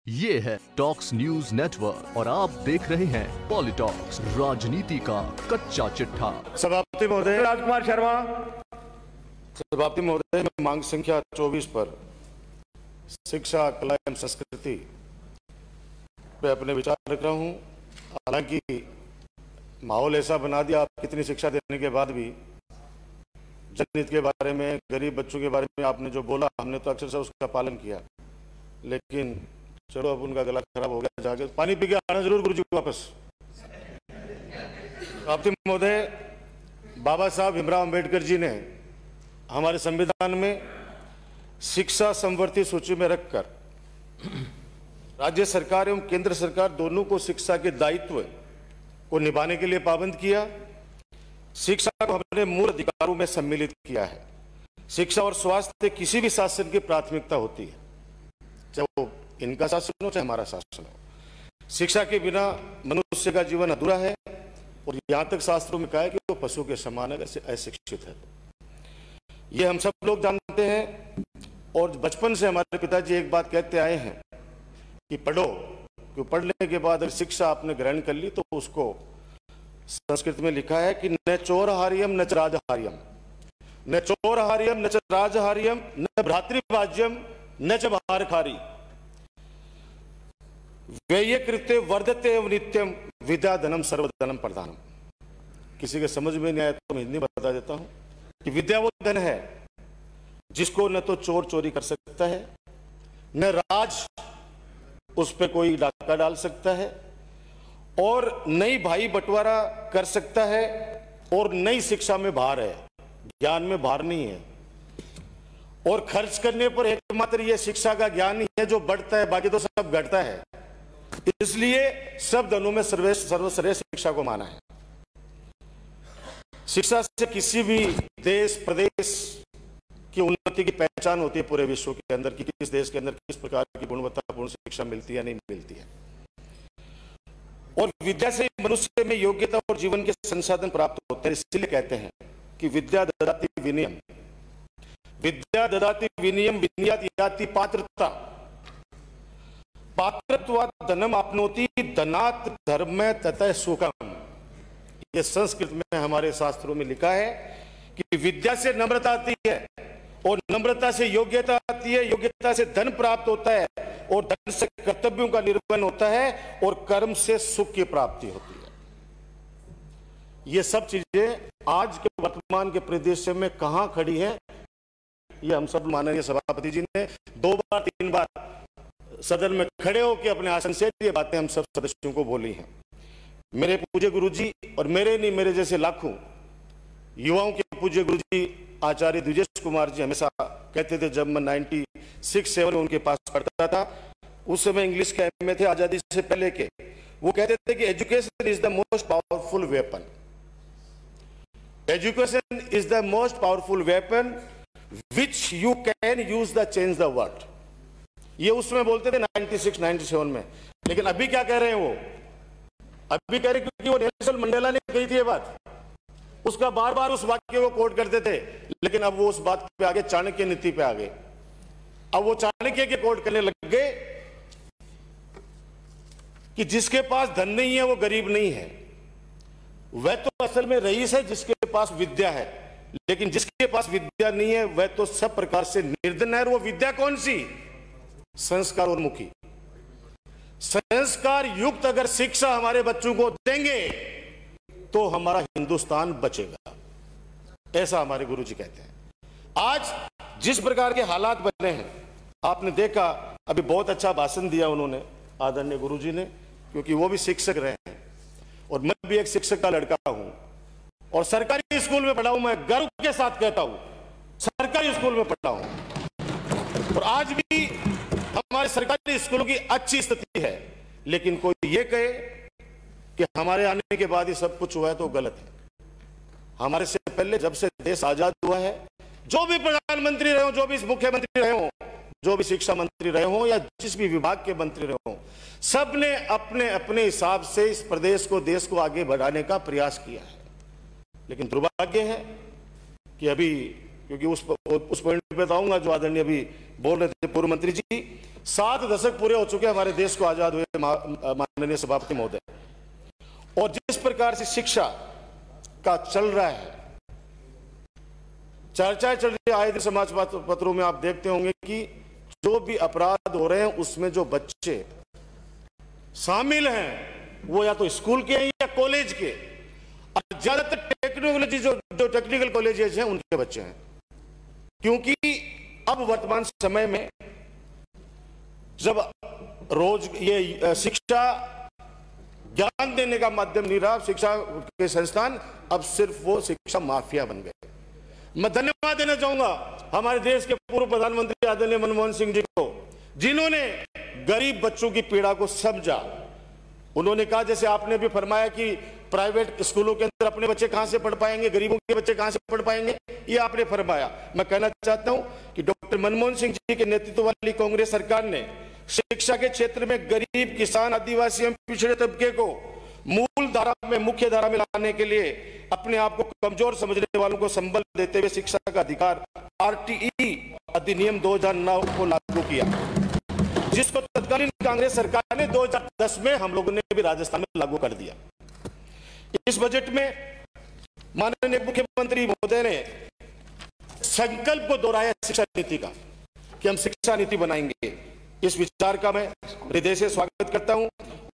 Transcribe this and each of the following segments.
ये है talks news network और आप देख रहे हैं पॉलिटॉक्स, राजनीति का कच्चा चिट्ठा। सभापति महोदय राजकुमार शर्मा। सभापति महोदय, मैं मांग संख्या 24 पर शिक्षा, कला एवं संस्कृति पे अपने विचार रख रहा हूं। हालांकि माहौल ऐसा बना दिया, आप कितनी शिक्षा देने के बाद भी जनहित के बारे में, गरीब बच्चों के बारे में आपने जो बोला, हमने तो अक्सर से उसका पालन किया। लेकिन चलो, अब उनका गला खराब हो गया, जाके पानी पी के आना जरूर गुरुजी वापस। सभापति महोदय, बाबा साहब भीमराव अंबेडकर जी ने हमारे संविधान में शिक्षा संवर्ती सूची में रखकर राज्य सरकार एवं केंद्र सरकार दोनों को शिक्षा के दायित्व को निभाने के लिए पाबंद किया। शिक्षा को अपने मूल अधिकारों में सम्मिलित किया है। शिक्षा और स्वास्थ्य किसी भी शासन की प्राथमिकता होती है, चाहे वो इनका शासन हो चाहे हमारा शासन हो। शिक्षा के बिना मनुष्य का जीवन अधूरा है और यहां तक शास्त्रों में कहा है कि वो पशु के समान अगर से अशिक्षित है। ये हम सब लोग जानते हैं और बचपन से हमारे पिताजी एक बात कहते आए हैं कि पढ़ो, कि पढ़ने के बाद अगर शिक्षा आपने ग्रहण कर ली तो उसको संस्कृत में लिखा है कि न चोरहार्यम न च राजहार्यम, न चोरहार्यम न च राजहार्यम, न भ्रातृभाज्यम न च भारखारी, व्यय कृत्य वर्धते एवं नित्यम विद्या धनम सर्वधनम प्रधानम। किसी के समझ में नहीं आया तो मैं हिंदी में बता देता हूं कि विद्या वो धन है जिसको न तो चोर चोरी कर सकता है, न राज उस पर कोई डाका डाल सकता है, और नई भाई बंटवारा कर सकता है, और नई शिक्षा में भार है, ज्ञान में भार नहीं है। और खर्च करने पर एकमात्र यह शिक्षा का ज्ञान ही है जो बढ़ता है, बाकी तो सब घटता है। इसलिए सब धनों में सर्वश्रेष्ठ शिक्षा को माना है। शिक्षा से किसी भी देश प्रदेश की उन्नति की पहचान होती है पूरे विश्व के अंदर कि किस देश के अंदर किस प्रकार की गुणवत्तापूर्ण शिक्षा मिलती है या नहीं मिलती है। और विद्या से मनुष्य में योग्यता और जीवन के संसाधन प्राप्त होते हैं। इसलिए कहते हैं कि विद्या ददाति विनयम, विद्या ददाति विनयम, विनयात याति पात्रता, पात्रत्वात् धनम आपनोति, धनात् धर्म ततः सुखम। ये संस्कृत में हमारे शास्त्रों में लिखा है कि विद्या से नम्रता आती है और नम्रता से योग्यता आती है, योग्यता से धन प्राप्त होता है और धन से कर्तव्यों का निर्वहन होता है और कर्म से सुख की प्राप्ति होती है। ये सब चीजें आज के वर्तमान के परिदृश्य में कहां खड़ी हैं, ये हम सब माननीय सभापति जी ने 2 बार 3 बार सदन में खड़े होकर अपने आसन से ये बातें हम सब सदस्यों को बोली हैं। मेरे पूज्य गुरुजी और मेरे नहीं, मेरे जैसे लाखों युवाओं के पूज्य गुरुजी आचार्य द्विजेश कुमार जी हमेशा कहते थे, जब मैं 96-7 में उनके पास पढ़ता था, उस समय इंग्लिश के एमए थे आजादी से पहले के, वो कहते थे कि education is the most powerful weapon, education is the most powerful weapon which you can use the change the world. ये उसमें बोलते थे 96-97 में। लेकिन अभी क्या कह रहे हैं वो? अभी कह रहे क्योंकि वो नेल्सन मंडेला ने कही थी ये बात, उसका बार बार उस वाक्य को कोट करते थे। लेकिन अब वो उस बात पे आगे चाणक्य नीति पे आ गए। अब वो चाणक्य के कोट करने लग गए कि जिसके पास धन नहीं है वो गरीब नहीं है, वह तो असल में रईस है जिसके पास विद्या है। लेकिन जिसके पास विद्या नहीं है वह तो सब प्रकार से निर्धन है। और वो विद्या कौन सी? संस्कार और मुखी। संस्कार युक्त अगर शिक्षा हमारे बच्चों को देंगे तो हमारा हिंदुस्तान बचेगा, ऐसा हमारे गुरुजी कहते हैं। आज जिस प्रकार के हालात बने हैं, आपने देखा, अभी बहुत अच्छा भाषण दिया उन्होंने, आदरणीय गुरुजी ने, क्योंकि वो भी शिक्षक रहे हैं और मैं भी एक शिक्षक का लड़का हूं और सरकारी स्कूल में पढ़ा हूं। मैं गर्व के साथ कहता हूं, सरकारी स्कूल में पढ़ा हूं और आज भी हमारे सरकारी स्कूलों की अच्छी स्थिति है। लेकिन कोई ये कहे कि हमारे आने के बाद ही सब कुछ हुआ है तो गलत है। हमारे से पहले जब से देश आजाद हुआ है, जो भी प्रधानमंत्री रहे हो, जो भी मुख्यमंत्री रहे हो, जो भी शिक्षा मंत्री रहे हो या जिस भी विभाग के मंत्री रहे हो, सबने अपने अपने हिसाब से इस प्रदेश को, देश को आगे बढ़ाने का प्रयास किया है। लेकिन दुर्भाग्य है कि अभी, क्योंकि उस पॉइंट पे बताऊंगा जो आदरणीय अभी बोल रहे थे पूर्व मंत्री जी, 7 दशक पूरे हो चुके हमारे देश को आजाद हुए माननीय सभापति महोदय, और जिस प्रकार से शिक्षा का चल रहा है, चर्चाएं चल रही है आए दिन समाज पत्रों में, आप देखते होंगे कि जो भी अपराध हो रहे हैं उसमें जो बच्चे शामिल हैं वो या तो स्कूल के हैं या कॉलेज के, और ज्यादातर टेक्नोलॉजी जो टेक्निकल कॉलेजेस हैं उनके बच्चे हैं। क्योंकि अब वर्तमान समय में जब रोज ये शिक्षा ज्ञान देने का माध्यम नहीं रहा, शिक्षा के संस्थान अब सिर्फ वो शिक्षा माफिया बन गए। मैं धन्यवाद देना चाहूंगा हमारे देश के पूर्व प्रधानमंत्री आदरणीय मनमोहन सिंह जी को, जिन्होंने गरीब बच्चों की पीड़ा को समझा। उन्होंने कहा, जैसे आपने भी फरमाया कि प्राइवेट स्कूलों के अंदर अपने बच्चे कहां से पढ़ पाएंगे, गरीबों के बच्चे कहां से पढ़ पाएंगे, ये आपने फरमाया। मैं कहना चाहता हूं कि डॉक्टर मनमोहन सिंह जी के नेतृत्व वाली कांग्रेस सरकार ने शिक्षा के क्षेत्र में गरीब, किसान, आदिवासी एवं पिछड़े तबके को मूल धारा में, मुख्य धारा में लाने के लिए अपने आप को कमजोर समझने वालों को संबल देते हुए शिक्षा का अधिकार आरटीई अधिनियम 2009 को लागू किया, जिसको तत्कालीन कांग्रेस सरकार ने 2010 में हम लोगों ने भी राजस्थान में लागू कर दिया। इस बजट में माननीय मुख्यमंत्री महोदय ने संकल्प को दोहराया शिक्षा नीति का, कि हम शिक्षा नीति बनाएंगे। इस विचार का मैं हृदय से स्वागत करता हूं,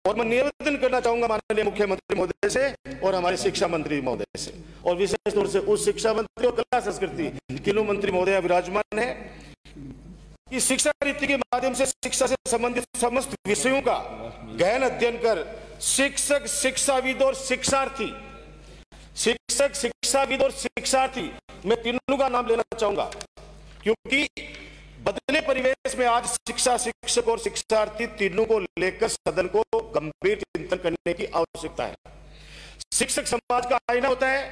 और मैं निवेदन करना चाहूंगा माननीय मुख्यमंत्री महोदय से और हमारे शिक्षा मंत्री महोदय से, और विशेष तौर से उस शिक्षा मंत्री और कला संस्कृति तीनों मंत्री महोदय विराजमान है, कि शिक्षा नीति के माध्यम से शिक्षा से संबंधित समस्त विषयों का गहन अध्ययन कर शिक्षक, शिक्षाविद और शिक्षार्थी, शिक्षक, शिक्षाविद और शिक्षार्थी, मैं तीनों का नाम लेना चाहूंगा, क्योंकि बदले परिवेश में आज शिक्षा, शिक्षक और शिक्षार्थी तीनों को लेकर सदन को गंभीर चिंतन करने की आवश्यकता है। शिक्षक समाज का आईना होता है,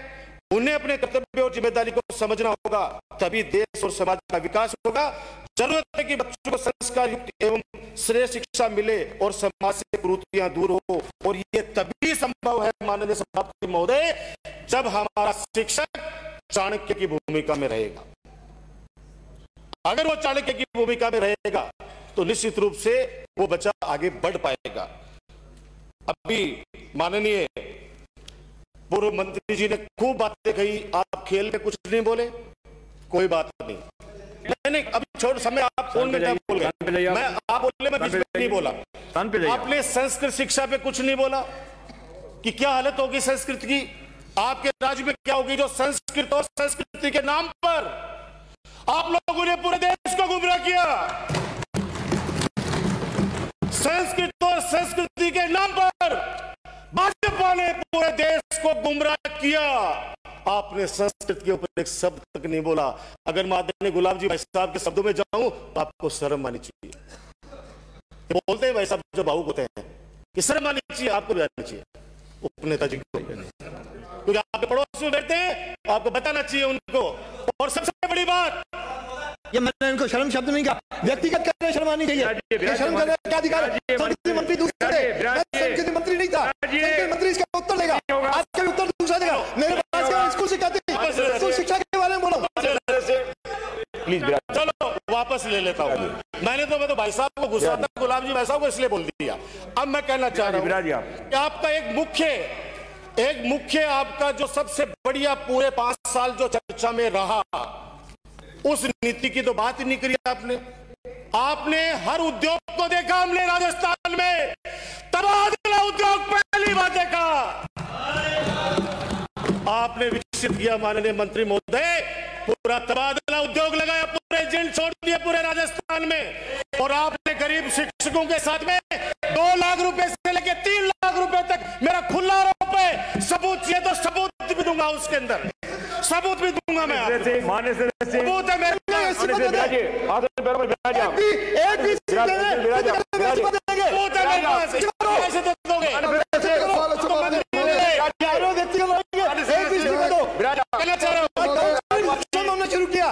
उन्हें अपने कर्तव्य और जिम्मेदारी को समझना होगा, तभी देश और समाज का विकास होगा। जरूरत है कि बच्चों को संस्कार युक्त एवं श्रेष्ठ शिक्षा मिले और समाज से कुरीतियां दूर हो, और ये तभी संभव है माननीय सभापति महोदय, जब हमारा शिक्षक चाणक्य की भूमिका में रहेगा। अगर वो चाणक्य की भूमिका में रहेगा तो निश्चित रूप से वो बच्चा आगे बढ़ पाएगा। अभी माननीय पूर्व मंत्री जी ने खूब बातें कही, आप खेल में कुछ नहीं बोले, कोई बात नहीं, नहीं अभी छोड़ समय, आप फोन में बोल गए, मैं आप बोले, मैं बीच में नहीं बोला। आपने संस्कृत शिक्षा पे कुछ नहीं बोला कि क्या हालत होगी संस्कृत की, आपके राज्य में क्या होगी, जो संस्कृत और संस्कृति के नाम पर आप लोगों ने पूरे देश को गुमराह किया। संस्कृत और संस्कृति के नाम पर भाजपा ने पूरे देश को गुमराह किया। आपने संस्कृत के ऊपर एक शब्द तक नहीं बोला। अगर मैं आदरणीय गुलाब जी भाई साहब के शब्दों में जाऊं तो आपको शर्म आनी चाहिए। बोलते हैं भाई साहब जो भावुक होते हैं कि शर्म आनी चाहिए, आपको भी आनी चाहिए, उपनेता जी को, क्योंकि आपके पड़ोस में बैठते हैं, आपको बताना चाहिए उनको। और सबसे बड़ी बात, ये मैंने इनको शर्म शब्द नहीं कहा, व्यक्तिगत करने शर्म आनी चाहिए। शर्म करने का अधिकार है, संस्कृति मंत्री दूसरे, संस्कृति मंत्री नहीं था, संस्कृति मंत्री इसका उत्तर देगा, आपका उत्तर दूसरा देगा। मेरे पास स्कूल शिक्षा थी, स्कूल शिक्षा के बारे में बोलो प्लीज। चलो वापस ले लेता हूँ, मैं तो भाई साहब को गुस्सा था, गुलाब जी भाई साहब को इसलिए बोल दिया। अब मैं कहना चाह रहा हूँ कि आपका एक मुख्य आपका जो सबसे बढ़िया पूरे 5 साल जो चर्चा में रहा, उस नीति की तो बात ही नहीं करी आपने हर उद्योग को देखा, हमने राजस्थान में तबादला उद्योग पहली बार देखा, आपने विकसित किया माननीय मंत्री महोदय, पूरा तबादला उद्योग लगाया, पूरे एजेंट छोड़ दिए पूरे राजस्थान में, और आपने गरीब शिक्षकों के साथ में 2 लाख रुपए से लेकर 3 लाख रुपए तक, मेरा खुला आरोप है, सबूत चाहिए तो सबूत भी दूंगा, उसके अंदर सबूत भी दूंगा मैं, सबूत है मेरे शुरू किया।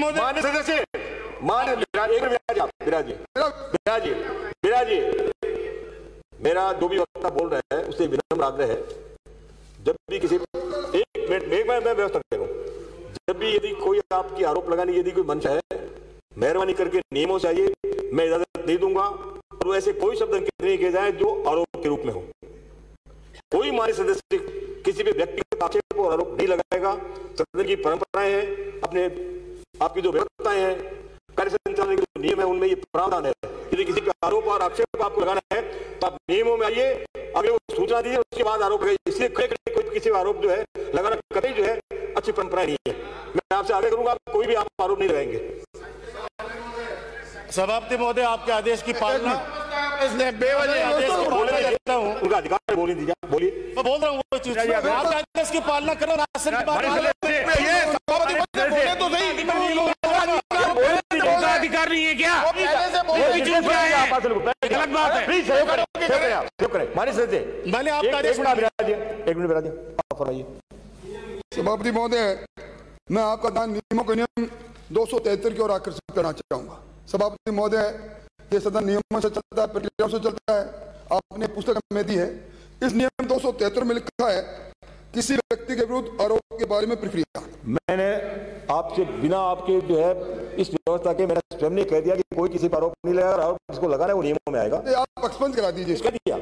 महोदय। माननीय सदस्य, माननीय विराजी, मेरा जो भी वक्ता बोल रहा है उससे विनम्र आग्रह है, जब भी किसी एक मिनट मैं व्यवस्था करूं, जब भी यदि कोई आपकी आरोप लगाने यदि कोई मंशा है, मेहरबानी करके नियमों से आइए, मैं इजाजत दे दूंगा। और ऐसे कोई शब्द अंकित नहीं किए जाए जो आरोप के रूप में हो। कोई माननीय सदस्य किसी भी व्यक्तिगत आक्षेप और आरोप नहीं लगाएगा। सदन की परंपराएं हैं, अपने आपकी जो व्यवस्थाएं हैं, कार्य संचालन के जो नियम है, उनमें ये प्रावधान है। यदि किसी का आरोप और आक्षेप आपको लगाना है तो आप नियमों में आइए, अगले वो सूचना दीजिए, उसके बाद आरोप लगाइए। इसलिए कोई किसी आरोप जो है लगाना कतई जो है अच्छी परंपरा नहीं है। मैं आपसे आग्रह करूंगा, कोई भी आप आरोप नहीं लगाएंगे। सभापति महोदय, आपके आदेश की पालना करता हूँ, उनका अधिकार बोलने दीजिए, बोलिए। मैं बोल रहा हूँ वो चीज, आपके आदेश की पालना करो। अधिकार नहीं है क्या? गलत बात है। माननीय सदस्य, मैंने आपका आदेश एक मिनट विराजिए, आप फरमाइए। सभापति महोदय, मैं आपका ध्यान नियमों के नियम 273 की ओर आकर्षित करना चाहूंगा। सभापति महोदय, ये सदन नियमों से चलता है, प्रक्रियाओं से चलता है। आपने पुस्तक में दी है, इस नियम 273 में लिखा है किसी व्यक्ति के विरुद्ध आरोप के बारे में प्रक्रिया। मैंने आपसे बिना आपके जो है इस व्यवस्था के मैंने स्वयं ने कह दिया कि कोई किसी पर आरोप नहीं लगाएगा, आरोप जिसको लगाना है वो नियमों में आएगा। आप एक्सपेंस करा दीजिए। इसका दिया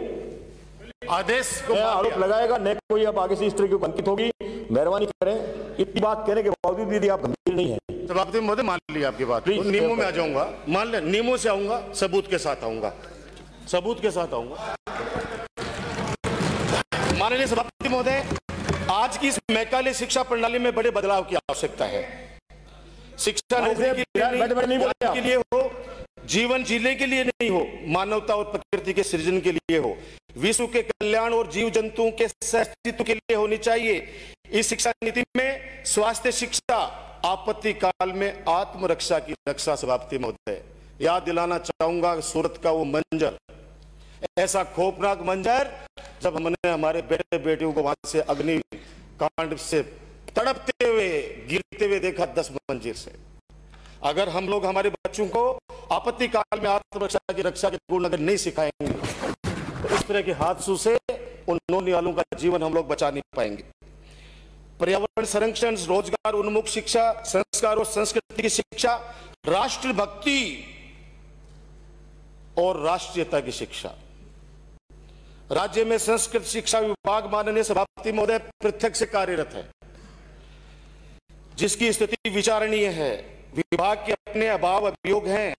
आदेश को आरोप लगाएगा, न कोई अब आगे से इस तरह की अंकित होगी। मेहरबानी करें, इतनी बात कहने के बावजूद यदि आप गंभीर नहीं है। सभापति महोदय, मान लिया आपकी बात, नियमों में आ जाऊंगा, मान ले नियमों से आऊंगा, सबूत के साथ आऊंगा, सबूत के साथ आऊंगा। माननीय सभापति महोदय, आज की इस मैकाले शिक्षा प्रणाली में बड़े बदलाव की आवश्यकता है। शिक्षा नौकरी के लिए हो, जीवन जीने के लिए नहीं हो, मानवता और प्रकृति के सृजन के लिए हो, विश्व के कल्याण और जीव जंतुओं के सहअस्तित्व के लिए होनी चाहिए। इस शिक्षा नीति में स्वास्थ्य शिक्षा, आपत्ति काल में आत्मरक्षा की रक्षा। सभापति महोदय, याद दिलाना चाहूंगा सूरत का वो मंजर, ऐसा खौफनाक मंजर जब हमने हमारे बेटे बेटियों को वहां से अग्नि कांड से तड़पते हुए गिरते हुए देखा 10 मंजिल से। अगर हम लोग हमारे बच्चों को आपत्ति काल में आत्मरक्षा की रक्षा के गुण अगर नहीं सिखाएंगे तो इस तरह के हादसों से उन नौने वालों का जीवन हम लोग बचा नहीं पाएंगे। पर्यावरण संरक्षण, रोजगार उन्मुख शिक्षा, संस्कार और संस्कृति की शिक्षा, राष्ट्रभक्ति और राष्ट्रीयता की शिक्षा। राज्य में संस्कृत शिक्षा विभाग माननीय सभापति महोदय पृथक से कार्यरत है, जिसकी स्थिति विचारणीय है। विभाग के अपने अभाव अभियोग हैं,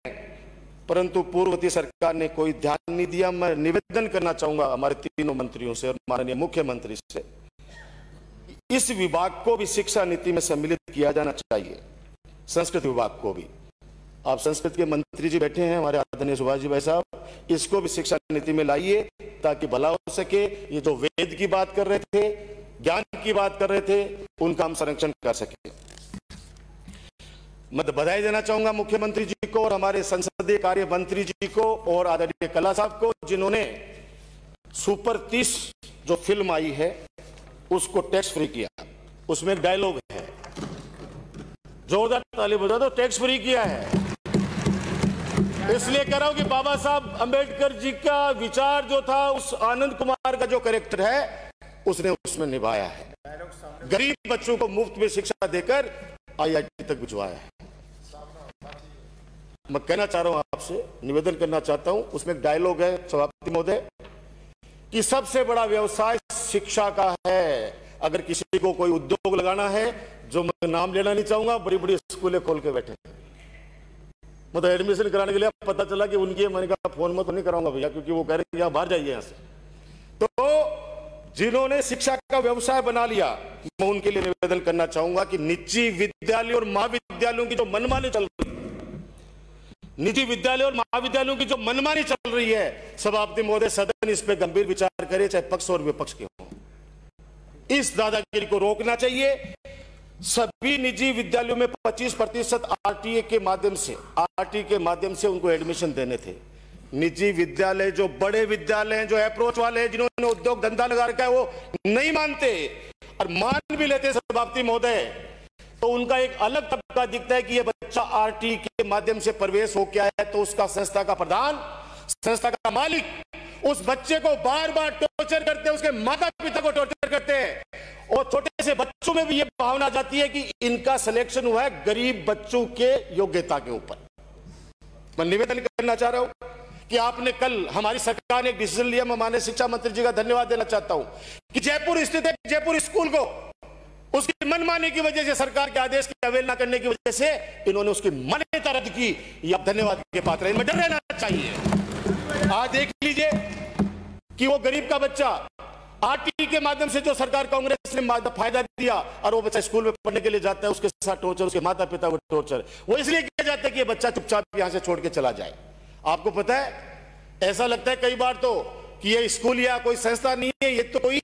परंतु पूर्ववर्ती सरकार ने कोई ध्यान नहीं दिया। मैं निवेदन करना चाहूंगा हमारे तीनों मंत्रियों से और माननीय मुख्यमंत्री से, इस विभाग को भी शिक्षा नीति में सम्मिलित किया जाना चाहिए, संस्कृत विभाग को भी। आप संस्कृत के मंत्री जी बैठे हैं, हमारे आदरणीय सुभाष जी भाई साहब, इसको भी शिक्षा नीति में लाइए ताकि भला हो सके। ये जो वेद की बात कर रहे थे, ज्ञान की बात कर रहे थे, उनका हम संरक्षण कर सके। मैं बधाई देना चाहूंगा मुख्यमंत्री जी को और हमारे संसदीय कार्य मंत्री जी को और आदरणीय कला साहब को, जिन्होंने सुपर 30 जो फिल्म आई है उसको टैक्स फ्री किया। उसमें एक डायलॉग है, जोरदार ताली बजा दो, टैक्स फ्री किया है। इसलिए कह रहा हूं कि बाबा साहब अंबेडकर जी का विचार जो था, उस आनंद कुमार का जो कैरेक्टर है उसने उसमें निभाया है। गरीब बच्चों को मुफ्त में शिक्षा देकर IIT तक भिजवाया है। मैं कहना चाह रहा हूं आपसे, निवेदन करना चाहता हूं, उसमें एक डायलॉग है सभापति महोदय कि सबसे बड़ा व्यवसाय शिक्षा का है। अगर किसी को कोई उद्योग लगाना है, जो मैं नाम लेना नहीं चाहूंगा, बड़ी बड़ी स्कूलें खोल के बैठे, मतलब एडमिशन कराने के लिए पता चला कि उनकी, मैंने कहा फोन में तो नहीं कराऊंगा भैया, क्योंकि वो कह रहे हैं बाहर जाइए यहां से। तो जिन्होंने शिक्षा का व्यवसाय बना लिया, मैं उनके लिए निवेदन करना चाहूंगा कि निजी विद्यालय और महाविद्यालयों की जो मनमानी चल रही है, निजी विद्यालय और महाविद्यालयों की जो मनमानी चल रही है, सभापति महोदय सदन इस पे गंभीर विचार करे, चाहे पक्ष और विपक्ष के हो। इस दादागिरी को रोकना चाहिए। सभी निजी विद्यालयों में 25% RTA के माध्यम से उनको एडमिशन देने थे। निजी विद्यालय जो बड़े विद्यालय हैं, जो अप्रोच वाले हैं, जिन्होंने उद्योग धंधा लगा रखा है, वो नहीं मानते और मान भी लेते सभापति महोदय तो उनका एक अलग तबका दिखता है कि ये बच्चा आरटी के माध्यम से प्रवेश हो गया है, तो उसका संस्था का प्रधान, संस्था का मालिक उस बच्चे को बार बार टॉर्चर करते हैं, उसके माता पिता को टॉर्चर करते हैं, और छोटे से बच्चों में भी ये भावना जाती है कि इनका सिलेक्शन हुआ है गरीब बच्चों के योग्यता के ऊपर। मैं निवेदन करना चाह रहा हूं कि आपने कल, हमारी सरकार ने एक डिसीजन लिया, मैं माननीय शिक्षा मंत्री जी का धन्यवाद देना चाहता हूं कि जयपुर स्थित एक जयपुर स्कूल को उसकी मनमानी की वजह से, सरकार के आदेश की अवहेलना करने की वजह से इन्होंने उसकी मान्यता रद्द की। यह धन्यवाद के पात्र है, इनमें डर रहना चाहिए। आज देख लीजिए कि वो गरीब का बच्चा आरटी के माध्यम से जो सरकार कांग्रेस ने फायदा दिया, और वो बच्चा स्कूल में पढ़ने के लिए जाता है, उसके साथ टॉर्चर, उसके माता पिता को टॉर्चर, वो इसलिए किया जाता है कि ये बच्चा चुपचाप यहां से छोड़ के चला जाए। आपको पता है, ऐसा लगता है कई बार तो कि ये स्कूल या कोई संस्था नहीं है, ये तो कोई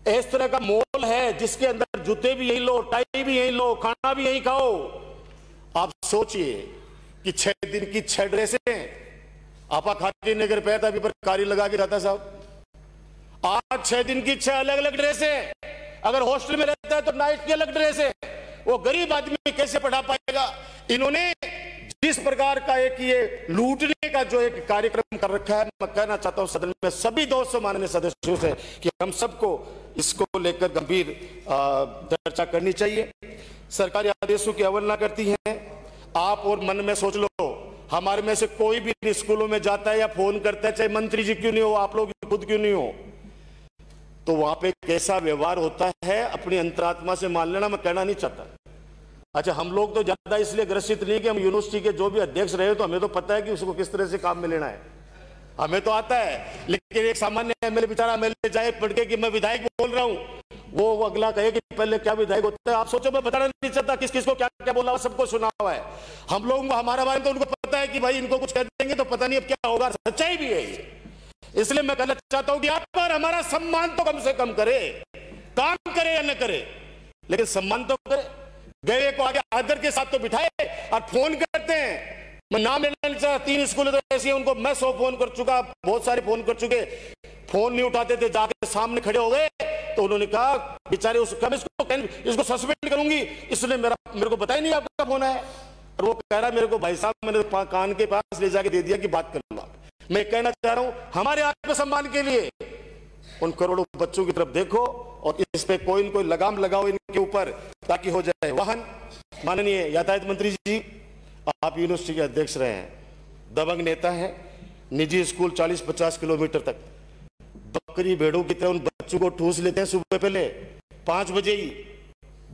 इस तरह का मॉल है जिसके अंदर जूते भी यही लो, टाई भी यही लो, खाना भी यही खाओ। आप सोचिए कि 6 दिन की 6 ड्रेसें आपा खाटी नगर पे था, अभी पर कारी लगा के जाता साहब। आज 6 दिन की 6 अलग अलग ड्रेसें, अगर हॉस्टल में रहता है तो नाइट की अलग ड्रेसें, वो गरीब आदमी कैसे पढ़ा पाएगा? इन्होंने जिस प्रकार का एक ये लूटने का जो एक कार्यक्रम कर रखा है, मैं कहना चाहता हूं सदन में सभी 200 माननीय सदस्यों से कि हम सबको इसको लेकर गंभीर चर्चा करनी चाहिए। सरकारी आदेशों की अवहेलना करती हैं आप, और मन में सोच लो, हमारे में से कोई भी स्कूलों में जाता है या फोन करता है, चाहे मंत्री जी क्यों नहीं हो, आप लोग खुद क्यों नहीं हो, तो वहां पे कैसा व्यवहार होता है अपनी अंतरात्मा से मान लेना मैं कहना नहीं चाहता। अच्छा, हम लोग तो ज्यादा इसलिए ग्रसित नहीं कि हम यूनिवर्सिटी के जो भी अध्यक्ष रहे, तो हमें तो पता है कि उसको किस तरह से काम में लेना है, हमें तो आता है। लेकिन एक सामान्य एमएलए बेचारा एमएलए जाए पढ़ के कि मैं विधायक बोल रहा हूं, वो अगला कहे कि पहले क्या विधायक होता है। आप सोचो, मैं बताना नहीं चाहता किस किस को क्या क्या बोला हुआ, सबको सुना हुआ है। हम लोग हमारा बारे में तो उनको पता है कि भाई इनको कुछ कह देंगे तो पता नहीं अब क्या होगा, सच्चाई भी है ये। इसलिए मैं कहना चाहता हूं कि आप पर हमारा सम्मान तो कम से कम करे, काम करे या न करे, लेकिन सम्मान तो करे। गए को आगे आदर के साथ तो बिठाए, और फोन करते हैं, मैं नाम लेना नहीं चाहता, 3 स्कूल तो ऐसे उनको मैं 100 फोन कर चुका, बहुत सारे फोन कर चुके, फोन नहीं उठाते थे, जाके सामने खड़े हो गए तो उन्होंने कहा बेचारे इसको सस्पेंड करूंगी, इसने मेरे को बताया नहीं आपका फोन है, और वो कह रहा मेरे को भाई साहब मैंने कान के पास ले जाके दे दिया कि बात कर लो आप। मैं कहना चाह रहा हूं हमारे आत्मसम्मान के लिए उन करोड़ों बच्चों की तरफ देखो, और इस पे कोई न कोई लगाम लगाओ इनके ऊपर, ताकि हो जाए वाहन। माननीय यातायात मंत्री जी, आप यूनिवर्सिटी के अध्यक्ष रहे हैं, दबंग नेता हैं, निजी स्कूल 40-50 किलोमीटर तक बकरी भेड़ों की तरह उन बच्चों को ठूस लेते हैं। सुबह पहले 5 बजे ही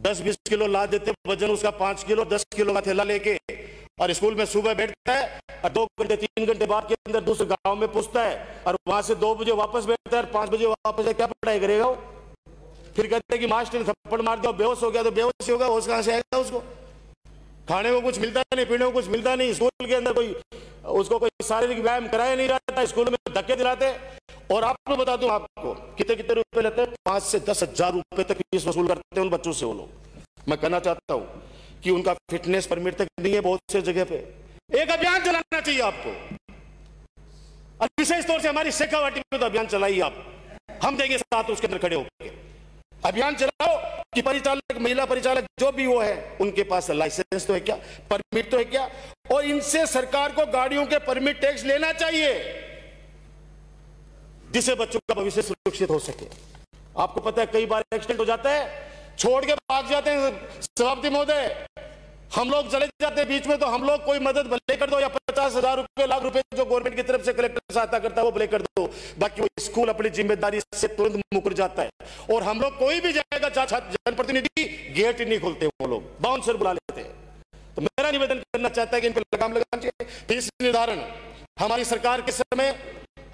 10-20 किलो ला देते, वजन उसका 5 किलो 10 किलो का थैला लेके, और स्कूल में सुबह बैठता है और 2 घंटे 3 घंटे बाद के अंदर दूसरे गांव में पूछता है, और वहां से 2 बजे वापस बैठता है और 5 बजे वापस है। क्या पढ़ाई करेगा वो? फिर कहते हैं कि मास्टर ने थप्पड़ मार दिया, बेहोश हो गया, तो बेहोश होगा, होश कहां से आएगा? उसको खाने को कुछ मिलता नहीं, पीने को कुछ मिलता नहीं, स्कूल के अंदर कोई उसको कोई शारीरिक व्यायाम कराया नहीं जाता, स्कूल में धक्के दिलाते। और आपको बता दूं, आपको कितने कितने रुपए लेते हैं, 5 से 10 हजार रुपए तक फीस वसूल करते हैं उन बच्चों से वो लोग। मैं कहना चाहता हूं कि उनका फिटनेस परमिट तक नहीं है बहुत से जगह पे। एक अभियान चलाना चाहिए आपको, और विशेष तौर से हमारी शेखावाटी में तो अभियान चलाइए आप, हम देंगे साथ उसके अंदर खड़े होकर। अभियान चलाओ कि परिचालक, महिला परिचालक जो भी वो है, उनके पास लाइसेंस तो है क्या, परमिट तो है क्या, और इनसे सरकार को गाड़ियों के परमिट टैक्स लेना चाहिए, जिससे बच्चों का भविष्य सुरक्षित हो सके। आपको पता है कई बार एक्सीडेंट हो जाता है, छोड़ के भाग जाते हैं सभापति महोदय, हम लोग चले जाते हैं बीच में, तो हम लोग कोई मदद भले कर दो, या 50,000 रुपए, लाख रुपए जो गवर्नमेंट की तरफ से कलेक्टर सहायता करता है वो भले कर दो, बाकी वो स्कूल अपनी जिम्मेदारी से तुरंत मुकर जाता है। और हम लोग कोई भी जाएगा, जनप्रतिनिधि गेट नहीं खोलते, वो लोग बाउंसर बुला लेते हैं। तो मेरा निवेदन करना चाहता है कि इन पर लगाम लगाना चाहिए। फीस निर्धारण, हमारी सरकार के समय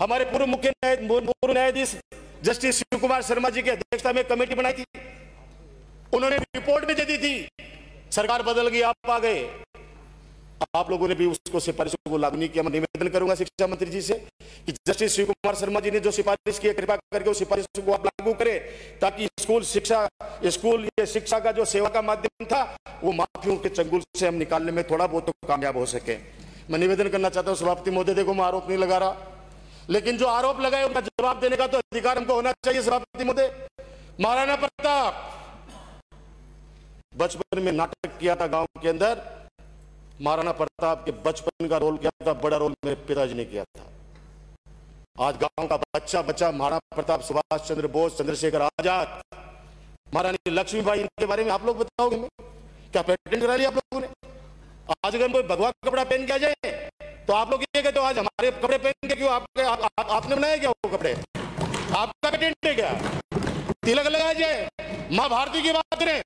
हमारे पूर्व न्यायाधीश जस्टिस शिव कुमार शर्मा जी की अध्यक्षता में कमेटी बनाई थी, उन्होंने रिपोर्ट भी दे दी थी, सरकार बदल गई, आप आ गए, आप लोगों ने भी उसको सिफारिशों को लागू नहीं किया। मैं निवेदन करूंगा शिक्षा मंत्री जी से कि जस्टिस शिव कुमार शर्मा जी ने जो सिफारिश की है, कृपा करके उस सिफारिशों को आप लागू करें, ताकि स्कूल ये शिक्षा का जो सेवा का माध्यम था, वो माफियों के चंगुल से हम निकालने में थोड़ा बहुत तो कामयाब हो सके। मैं निवेदन करना चाहता हूं सभापति महोदय, देखो मैं आरोप नहीं लगा रहा, लेकिन जो आरोप लगाए उनका जवाब देने का तो अधिकार हमको होना चाहिए। सभापति महोदय, महाराणा प्रताप बचपन में नाटक किया था गांव के अंदर, महाराणा प्रताप के बचपन का रोल किया था, बड़ा रोल मेरे पिताजी ने किया था। आज गांव का बच्चा बच्चा महाराणा प्रताप, सुभाष चंद्र बोस, चंद्रशेखर आजाद, महारानी लक्ष्मीबाई, इनके बारे में आप लोग बताओगे? क्या पेटेंट करा लिया आप लोगों ने? आज अगर कोई भगवा कपड़ा पहन के आ जाए तो आप लोग ये कहते हो आज हमारे कपड़े पहन के क्यों? आपने बनाया क्या वो कपड़े? आपका पेटेंट है क्या? तिलक लगाया जाए, माँ भारती की बात करें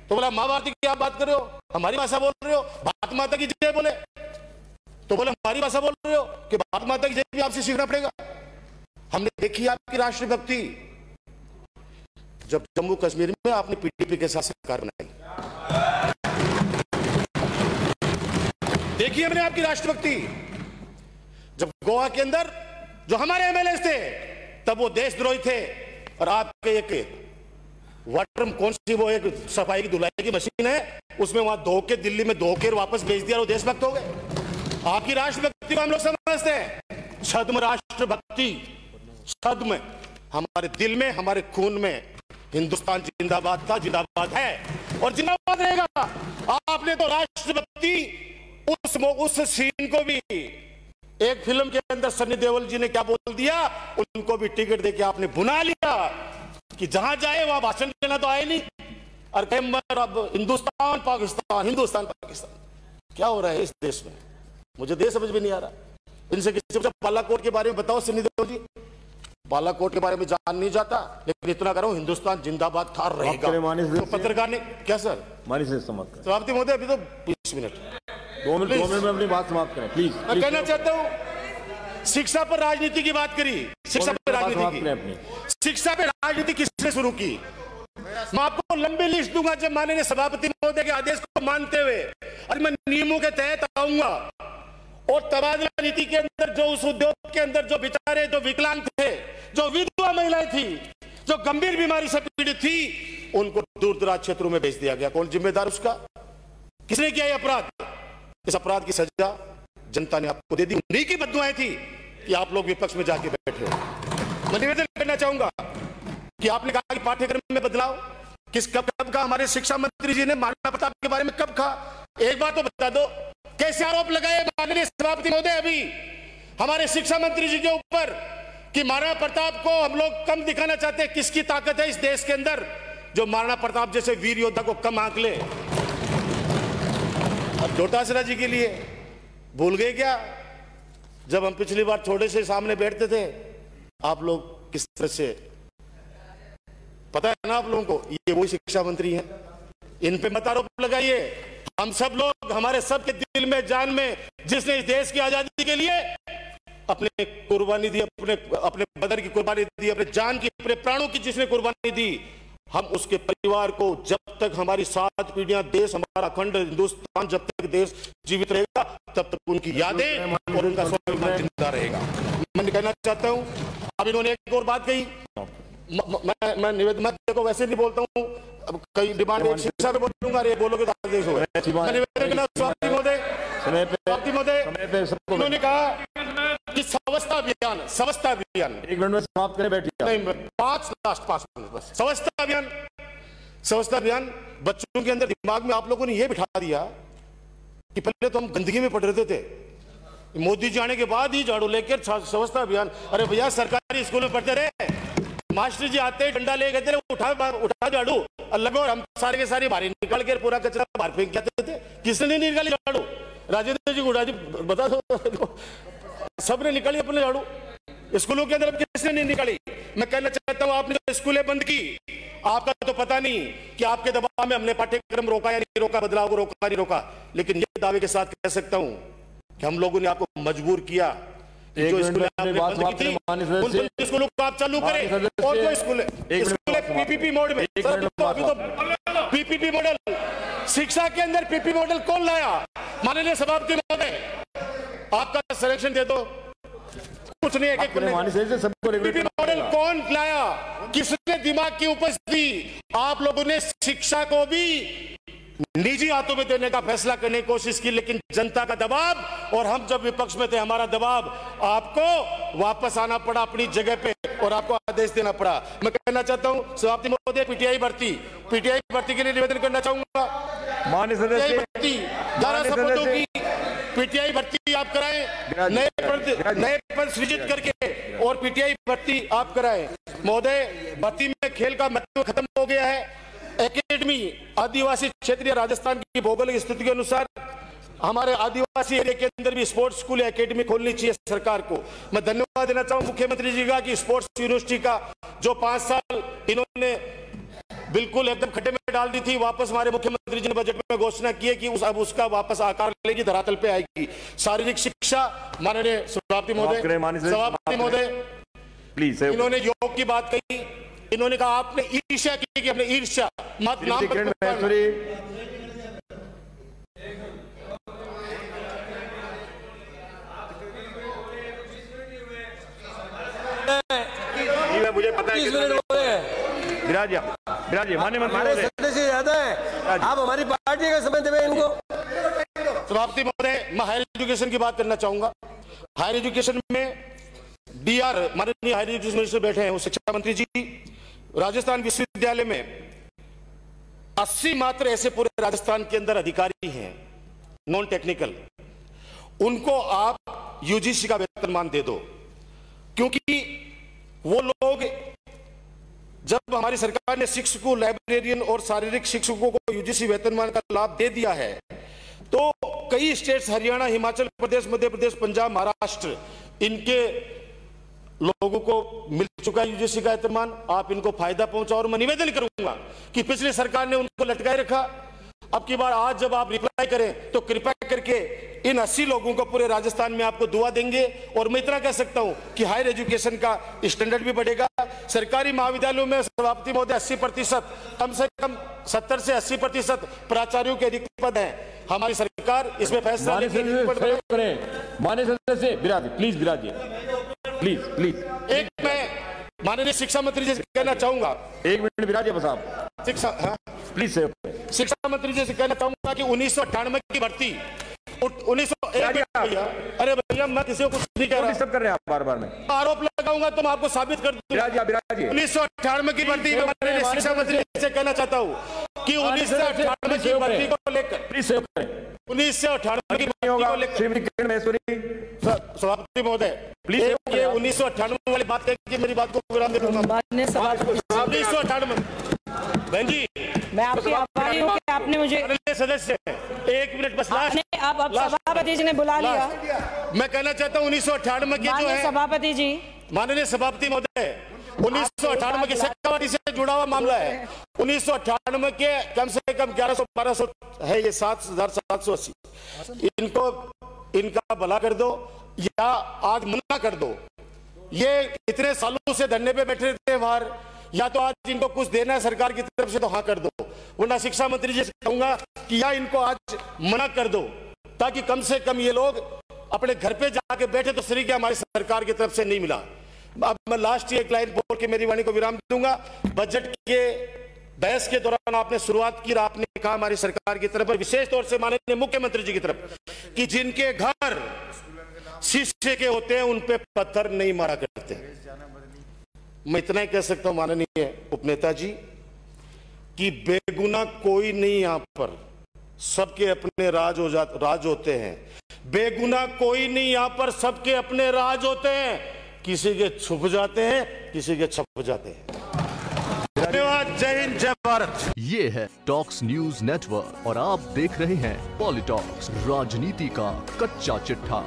तो बोला माँ भारती की आप बात कर रहे हो, हमारी भाषा बोल रहे हो, भारत माता की जय बोले तो बोले हमारी भाषा बोल रहे हो कि भारत माता की जय भी आपसे सीखना पड़ेगा। हमने देखी आपकी राष्ट्रभक्ति जब जम्मू कश्मीर में आपने पीडीपी के साथ सरकार बनाई, देखिए हमने आपकी राष्ट्रभक्ति। जब गोवा के अंदर जो हमारे एमएलए थे तब वो देशद्रोही थे और आपके एक वाटर कौन सी वो एक सफाई की धुलाई की मशीन है, उसमें वहां धो के दिल्ली में धो के वापस भेज दिया और देशभक्त हो गए। आपकी राष्ट्रभक्ति को हम लोग समझते हैं, छद्म राष्ट्रभक्ति, छद्म हमारे दिल में, हमारे खून में हिंदुस्तान जिंदाबाद था, जिंदाबाद है और जिंदाबाद रहेगा। आपने तो राष्ट्रभक्ति उस सीन को भी एक फिल्म के अंदर सन्नी देओल जी ने क्या बोल दिया, उनको भी टिकट देके आपने बुला लिया कि जहां जाए वहां भाषण देना तो आए नहीं और कहे अब हिंदुस्तान पाकिस्तान, हिंदुस्तान पाकिस्तान। क्या हो रहा है इस देश में? मुझे देश समझ में नहीं आ रहा। इनसे किसी से बालाकोट के बारे में बताओ सन्नी देओल जी, बालाकोट के बारे में जान नहीं जाता, लेकिन इतना करो हिंदुस्तान जिंदाबाद था रहेगा। तो पत्रकार ने क्या सर मानी से समाप्त समाप्ति महोदय, अभी तो 20 मिनट 2 मिनट में अपनी बात समाप्त करें प्लीज। मैं कहना चाहता हूं शिक्षा पर राजनीति की बात करी, शिक्षा पर राजनीति की, शिक्षा पे राजनीति किसने शुरू की? मैं आपको लंबी लिस्ट दूंगा जब माननीय सभापति महोदय के आदेश को मानते हुए और मैं नियमों के तहत आऊंगा और तबादला नीति के अंदर जो उस उद्योग के अंदर जो बेचारे जो विकलांग थे, जो विधवा महिलाएं थी, जो गंभीर बीमारी से पीड़ित थी, उनको दूर दराज क्षेत्रों में भेज दिया गया। कौन जिम्मेदार उसका? किसने किया यह अपराध? इस अपराध की सजा जनता ने आपको दे दी। उन्हीं की बददुआएं थी कि आप लोग विपक्ष में जाके बैठे हो। मैं निवेदन करना चाहूंगा कि आपने कहा कि पाठ्यक्रम में बदलाव किस कब का हमारे शिक्षा मंत्री जी ने महाराणा प्रताप के बारे में कब कहा? एक बात तो बता दो, कैसे आरोप लगाए माननीय सभापति महोदय अभी हमारे शिक्षा मंत्री जी के ऊपर कि महाराणा प्रताप को हम लोग कम दिखाना चाहते हैं? किसकी ताकत है इस देश के अंदर जो महाराणा प्रताप जैसे वीर योद्धा को कम आंक ले? अब डोटासरा जी के लिए भूल गए क्या? जब हम पिछली बार छोटे से सामने बैठते थे, आप लोग किस तरह से, पता है ना आप लोगों को, ये वही शिक्षा मंत्री हैं, इन पे मत आरोप लगाइए। हम सब लोग, हमारे सबके दिल में, जान में, जिसने इस देश की आजादी के लिए अपने कुर्बानी दी, अपने बदन की कुर्बानी दी, अपने जान की, अपने प्राणों की जिसने कुर्बानी दी, हम उसके परिवार को जब तक हमारी 7 पीढ़ियां, देश हमारा अखंड हिंदुस्तान जब तक देश जीवित रहेगा तब तक उनकी यादें और उनका स्वाभिमान जिंदा रहेगा। मैं कहना चाहता हूं, अब इन्होंने एक और बात कही, मैं निवेदन देखो वैसे नहीं बोलता हूं, अब कई डिमांड एक शिक्षा में बोलूंगा, ये बोलोगे तो आदेश होगा। मैं निवेदन करना स्वाति महोदय, उन्होंने कहा कि स्वच्छता अभियान, एक मिनट में समाप्त करें, बैठिए। नहीं, 5 मिनट बस। स्वच्छता अभियान बच्चों के अंदर दिमाग में आप लोगों ने यह बिठा दिया कि पहले तो हम गंदगी में पढ़ रहे थे, मोदी जी आने के बाद ही झाड़ू लेकर स्वच्छता अभियान। अरे भैया सरकारी स्कूल में पढ़ते रहे, मास्टर जी आते डंडा ले गए, उठा झाड़ू अलग, और हम सारे के सारे बाहर निकाल कर पूरा कचरा बाहर फेंक जाते थे। किसने नहीं निकाली झाड़ू? राजेंद्र जी गुड़ा जी बता दो, सबने निकाली अपने झाड़ू। स्कूलों के अंदर किसने नहीं निकाली? मैं कहना चाहता हूं, आपने स्कूलें बंद की, आपका तो पता नहीं कि आपके दबाव में हमने पाठ्यक्रम रोका या नहीं रोका, बदलाव को रोका नहीं रोका, लेकिन ये दावे के साथ कह सकता हूं कि हम लोगों ने आपको मजबूर किया। जो स्कूलें आपने बंद की थी, उन स्कूलों को आप चालू करें, और जो स्कूलें पीपीपी मोड में, अभी तो पीपीपी मॉडल, शिक्षा के अंदर पीपीपी मॉडल कौन लाया? माननीय सभापति महोदय, आपका संरक्षण दे दो, कुछ नहीं है। पीपीपी मॉडल कौन लाया? किसने दिमाग की उपज दी? आप लोगों ने शिक्षा को भी निजी हाथों में देने का फैसला करने की कोशिश की, लेकिन जनता का दबाव और हम जब विपक्ष में थे हमारा दबाव, आपको वापस आना पड़ा अपनी जगह पे और आपको आदेश देना पड़ा। मैं कहना चाहता हूं सभापति महोदय, पीटीआई भर्ती के लिए निवेदन करना चाहूंगा। माननीय सदस्य, पीटीआई भर्ती आप कराएं, नए पद सृजित करके और पीटीआई भर्ती आप कराएं। महोदय, भर्ती में खेल का महत्व खत्म हो गया है। एकेडमी आदिवासी क्षेत्रीय राजस्थान की भौगोलिक स्थिति के अनुसार हमारे आदिवासी एरिया के अंदर भी स्पोर्ट्स स्कूल एकेडमी खोलनी चाहिए सरकार को। मैं धन्यवाद देना चाहूं मुख्यमंत्री जी का कि स्पोर्ट्स यूनिवर्सिटी का जो 5 साल इन्होंने बिल्कुल एकदम खड्डे में डाल दी थी, वापस हमारे मुख्यमंत्री जी ने बजट में घोषणा की है कि अब उसका वापस आकार लेगी, धरातल पे आएगी। शारीरिक शिक्षा, माननीय सभापति महोदय प्लीज, इन्होंने योग की बात कही, इन्होंने कहा आपने ईर्ष्या की कि अपने ईर्ष्या मत नाम पर मुझे पता है विराजिए माननीय मंत्री सदस्य ज्यादा है, आप हमारी पार्टी का समय दें इनको। सभापति महोदय, मैं हायर एजुकेशन की बात करना चाहूंगा। हायर एजुकेशन में डीआर माननीय हायर एजुकेशन मिनिस्टर बैठे हैं, वो शिक्षा मंत्री जी। राजस्थान विश्वविद्यालय में 80 मात्र ऐसे पूरे राजस्थान के अंदर अधिकारी हैं नॉन टेक्निकल, उनको आप यूजीसी का वेतनमान दे दो, क्योंकि वो लोग जब हमारी सरकार ने शिक्षकों, लाइब्रेरियन और शारीरिक शिक्षकों को यूजीसी वेतनमान का लाभ दे दिया है, तो कई स्टेट्स हरियाणा, हिमाचल प्रदेश, मध्य प्रदेश, पंजाब, महाराष्ट्र, इनके लोगों को मिल चुका है यूजीसी का वेतनमान। आप इनको फायदा पहुंचाओ और मैं निवेदन करूंगा कि पिछली सरकार ने उनको लटकाए रखा, अब की बार आज जब आप रिप्लाई करें तो कृपया करके इन 80 लोगों को पूरे राजस्थान में आपको दुआ देंगे। और मैं इतना कह सकता हूं कि हायर एजुकेशन का स्टैंडर्ड भी बढ़ेगा। सरकारी महाविद्यालयों में सभापति महोदय 80%, कम से कम 70 से 80% प्राचार्यों के अधिक पद हैं। हमारी सरकार इसमें फैसला करें। माननीय सदस्य प्लीज प्लीज। एक मैं माननीय शिक्षा मंत्री जी से कहना चाहूंगा, 1 मिनट विराजिए बस आप, प्लीज। शिक्षा मंत्री जी से कहना चाहूंगा कि 1998 की भर्ती 1901, अरे भैया मैं किसी को कुछ नहीं कह रहा, सब कर रहे हैं आप बार में आरोप लगाऊंगा तो मैं आपको साबित कर दूंगा। 1998 की भर्ती में माननीय शिक्षा मंत्री जी से कहना चाहता हूँ कि 1998 की भर्ती को लेकर 1998 की होगा सभापति महोदय प्लीज ये 1998 वाली बात कहेंगे, मेरी बात को विराम दे दूंगा। 1998 बहन जी, मैं आपकी आभारी हूँ कि आपने मुझे सदस्य 1 मिनट बस लास्ट, अब सभापति जी ने बुला लिया। मैं कहना चाहता हूँ 1998 की जो है सभापति जी, माननीय सभापति महोदय, 1998 की सेक्रेटरी से जुड़ा हुआ मामला है। 1998 के कम से कम 1100-1200 है, ये 7780, इनका भला कर दो या आज मना कर दो। ये इतने सालों से धरने पे बैठे थे बाहर, या तो आज इनको कुछ देना है सरकार की तरफ से तो हाँ कर दो, वरना शिक्षा मंत्री जी से कहूंगा कि या इनको आज मना कर दो, ताकि कम से कम ये लोग अपने घर पे जाके बैठे तो श्री के हमारी सरकार की तरफ से नहीं मिला। अब मैं लास्ट एक लाइन बोल के मेरी वाणी को विराम दूंगा। बजट के बहस के दौरान आपने शुरुआत की, आपने कहा हमारी सरकार की तरफ, विशेष तौर से माननीय मुख्यमंत्री जी की तरफ, कि जिनके घर शीशे के होते हैं उन पे पत्थर नहीं मारा करते। मैं इतना ही कह सकता हूं माननीय उपनेता जी कि बेगुनाह कोई नहीं, यहां पर सबके अपने राज होते हैं। बेगुनाह कोई नहीं, यहां पर सबके अपने राज होते हैं, किसी के छुप जाते हैं, किसी के छप जाते हैं। धन्यवाद। जय हिंद, जय भारत। ये है टॉक्स न्यूज नेटवर्क और आप देख रहे हैं पॉलिटॉक्स, राजनीति का कच्चा चिट्ठा।